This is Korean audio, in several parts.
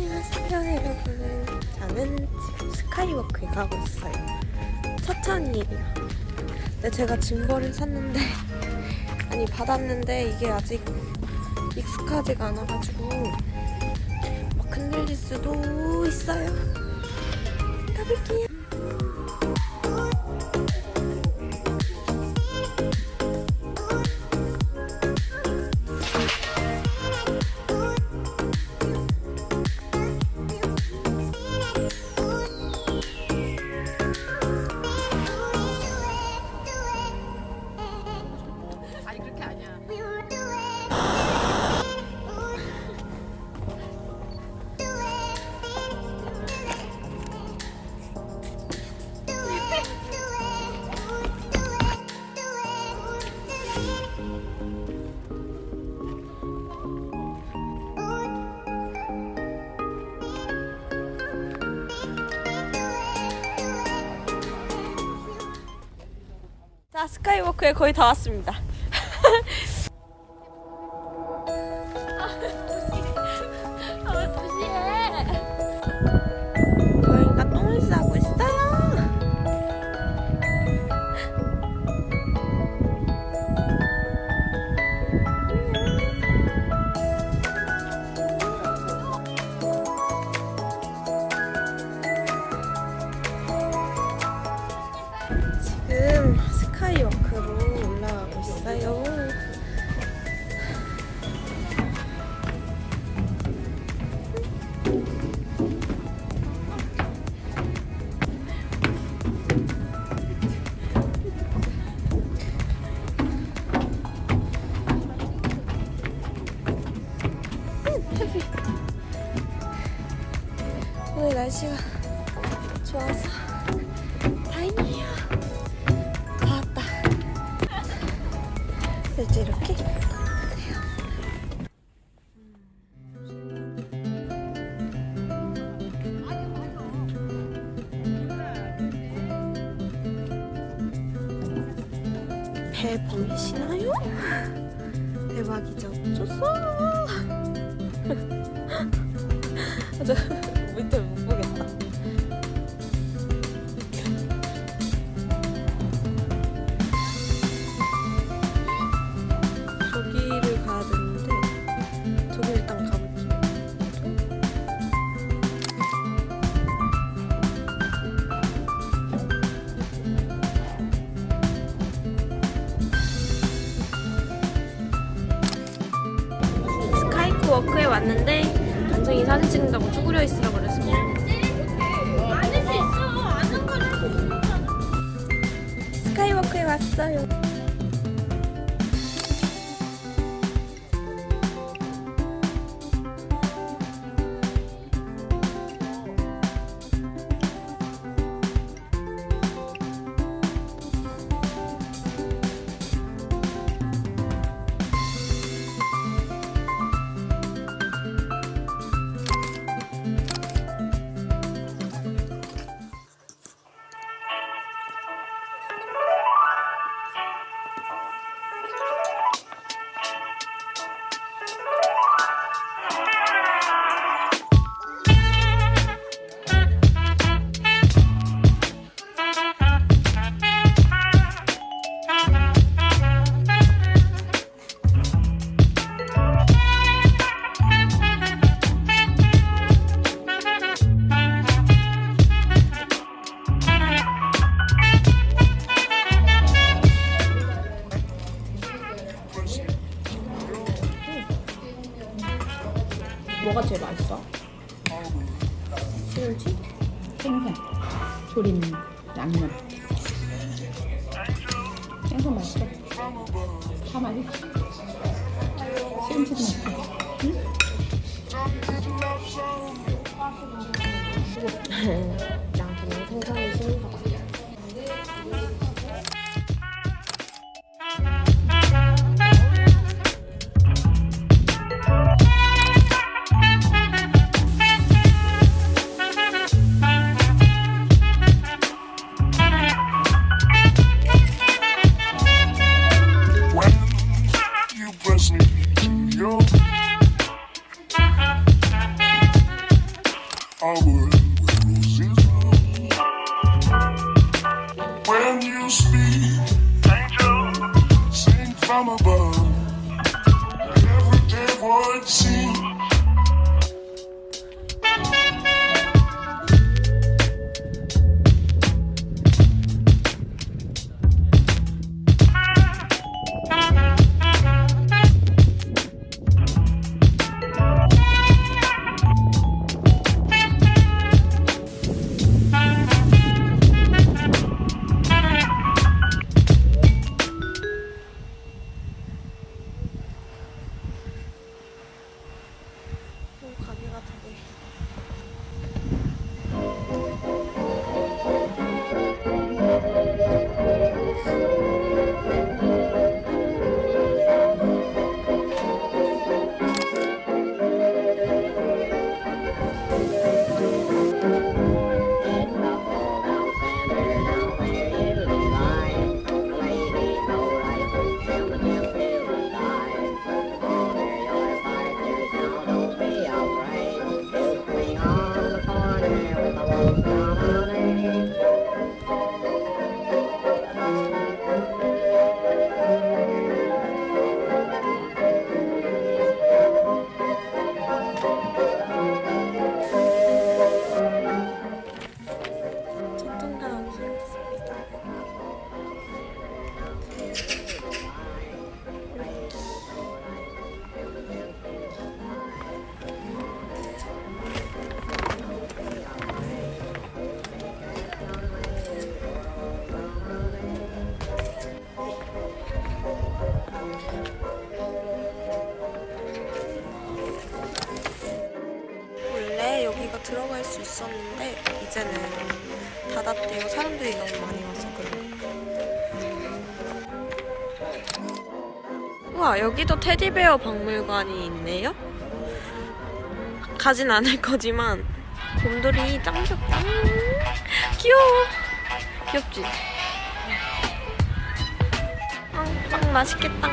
안녕하세요 여러분. 저는 지금 스카이워크에 가고 있어요. 사천이에요. 근데 제가 짐벌을 샀는데 아니 받았는데 이게 아직 익숙하지가 않아가지고 막 흔들릴 수도 있어요. 가볼게요. 자, 스카이워크에 거의 다 왔습니다. 고양이가 똥을 싸고 있어요. 지금 스카이워크로 올라가고 있어요. 오늘 날씨가 좋아서 다행이에요. 다 왔다. 이제 이렇게 돼요. 배 보이시나요? 대박이죠? 줬어. 저 밑에 못 보겠다. 저기를 가야 되는데 저기 일단 가볼게요. 스카이워크에 왔는데 단정이 사진 찍는다고 쭈그려 있으라고 그래서 안 할 수 있어. 아는 걸 할 수 있잖아. 스카이워크에 왔어요. 뭐가 제일 맛있어? 시금치? 생선 조림 양념. 생선 맛있어? 다 맛있어? 시금치도 맛있어? 응? 난 그냥 생선이 싫은가 봐. 가게가 되게 여기가 들어갈 수 있었는데 이제는 닫았대요. 사람들이 너무 많이 와서 그런가. 우와, 여기도 테디베어 박물관이 있네요. 가진 않을 거지만 곰돌이 짱 귀엽다. 귀여워. 귀엽지? 빵 맛있겠다.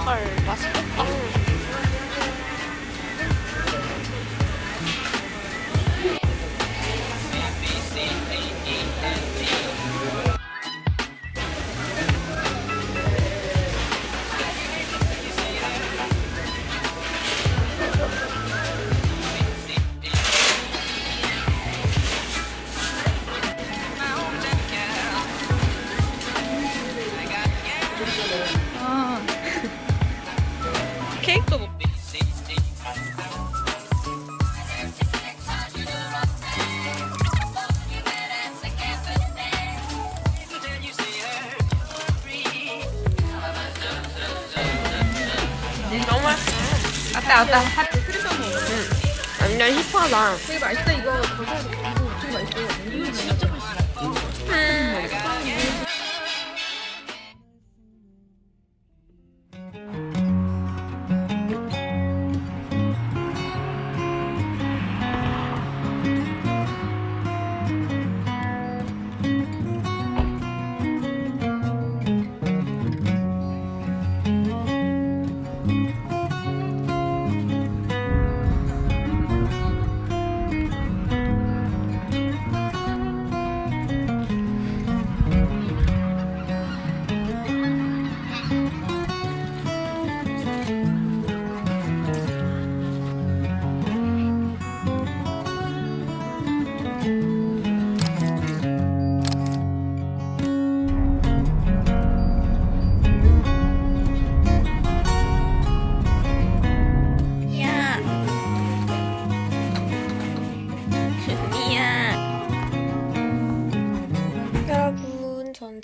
헐, 맛있겠다. 케이크도 먹. 너무 맛있어. 아따 크리스마 먹어. 완전 힙하다. 되게 맛있다. 이거 버섯 이거 되게 맛있어. 이거 진짜 맛있어.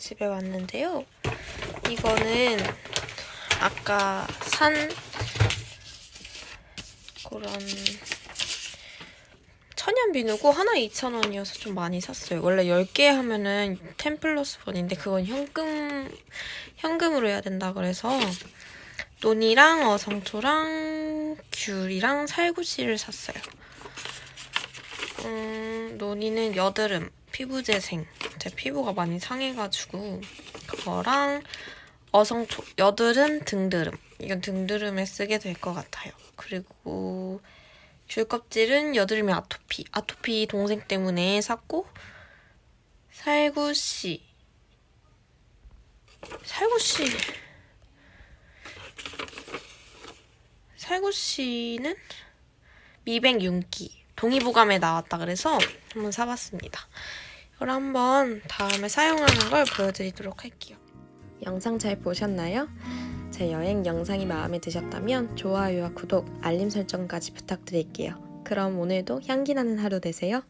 집에 왔는데요. 이거는 아까 산 그런 천연 비누고 하나에 2,000원이어서 좀 많이 샀어요. 원래 10개 하면은 10+1인데 그건 현금으로 해야 된다 그래서 논이랑 어성초랑 귤이랑 살구씨를 샀어요. 논이는 여드름 피부 재생. 제 피부가 많이 상해가지고 그거랑 어성초. 여드름, 등드름. 이건 등드름에 쓰게 될 것 같아요. 그리고 귤껍질은 여드름이 아토피. 아토피 동생 때문에 샀고 살구씨. 살구씨는 미백 윤기. 동의보감에 나왔다 그래서 한번 사봤습니다. 이걸 한번 다음에 사용하는 걸 보여드리도록 할게요. 영상 잘 보셨나요? 제 여행 영상이 마음에 드셨다면 좋아요와 구독, 알림 설정까지 부탁드릴게요. 그럼 오늘도 향기나는 하루 되세요.